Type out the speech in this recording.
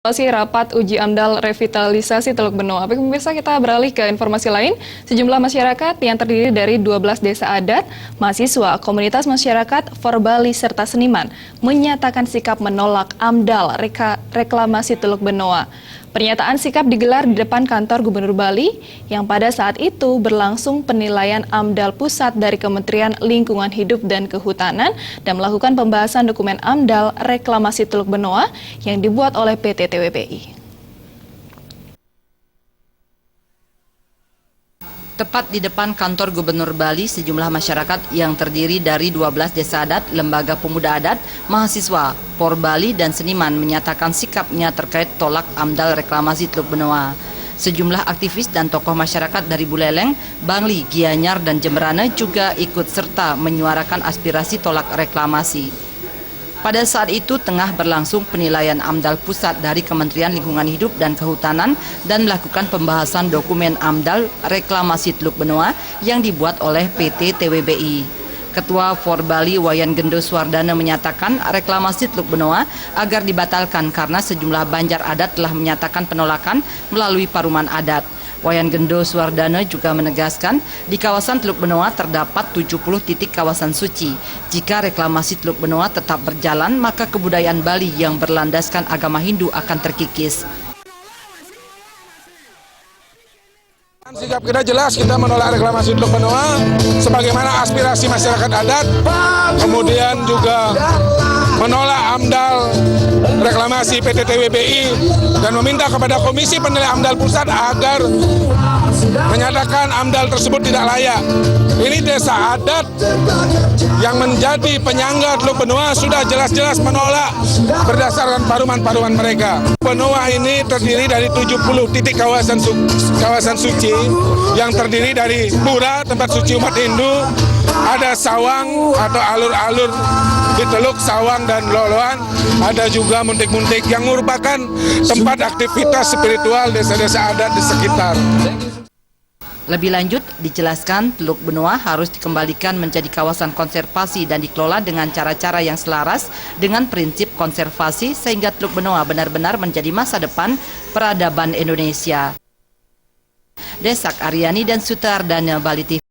Masih rapat uji AMDAL revitalisasi Teluk Benoa. Baik pemirsa, kita beralih ke informasi lain. Sejumlah masyarakat yang terdiri dari 12 desa adat, mahasiswa, komunitas masyarakat, Forbali, serta seniman menyatakan sikap menolak AMDAL reklamasi Teluk Benoa. Pernyataan sikap digelar di depan kantor Gubernur Bali yang pada saat itu berlangsung penilaian AMDAL pusat dari Kementerian Lingkungan Hidup dan Kehutanan dan melakukan pembahasan dokumen AMDAL reklamasi Teluk Benoa yang dibuat oleh PT TWBI. Tepat di depan kantor Gubernur Bali, sejumlah masyarakat yang terdiri dari 12 desa adat, lembaga pemuda adat, mahasiswa, Forbali, dan seniman menyatakan sikapnya terkait tolak AMDAL reklamasi Teluk Benoa. Sejumlah aktivis dan tokoh masyarakat dari Buleleng, Bangli, Gianyar, dan Jemberana juga ikut serta menyuarakan aspirasi tolak reklamasi. Pada saat itu tengah berlangsung penilaian AMDAL pusat dari Kementerian Lingkungan Hidup dan Kehutanan dan melakukan pembahasan dokumen AMDAL reklamasi Teluk Benoa yang dibuat oleh PT TWBI. Ketua Forbali Wayan Gendo Suwardana menyatakan reklamasi Teluk Benoa agar dibatalkan karena sejumlah banjar adat telah menyatakan penolakan melalui paruman adat. Wayan Gendo Suwardana juga menegaskan di kawasan Teluk Benoa terdapat 70 titik kawasan suci. Jika reklamasi Teluk Benoa tetap berjalan, maka kebudayaan Bali yang berlandaskan agama Hindu akan terkikis. Sikap kita jelas, kita menolak reklamasi Teluk Benoa sebagaimana aspirasi masyarakat adat, kemudian juga menolak AMDAL reklamasi PT TWBI dan meminta kepada Komisi Penilaian AMDAL Pusat agar menyatakan AMDAL tersebut tidak layak. Ini desa adat yang menjadi penyangga Teluk Benoa sudah jelas-jelas menolak berdasarkan paruman-paruman mereka. Benoa ini terdiri dari 70 titik kawasan suci yang terdiri dari pura, tempat suci umat Hindu, ada sawang atau alur-alur di Teluk, sawang dan loloan, ada juga muntik-muntik yang merupakan tempat aktivitas spiritual desa-desa adat di sekitar. Lebih lanjut, dijelaskan Teluk Benoa harus dikembalikan menjadi kawasan konservasi dan dikelola dengan cara-cara yang selaras dengan prinsip konservasi sehingga Teluk Benoa benar-benar menjadi masa depan peradaban Indonesia. Desak Aryani dan Sutardana, Bali TV.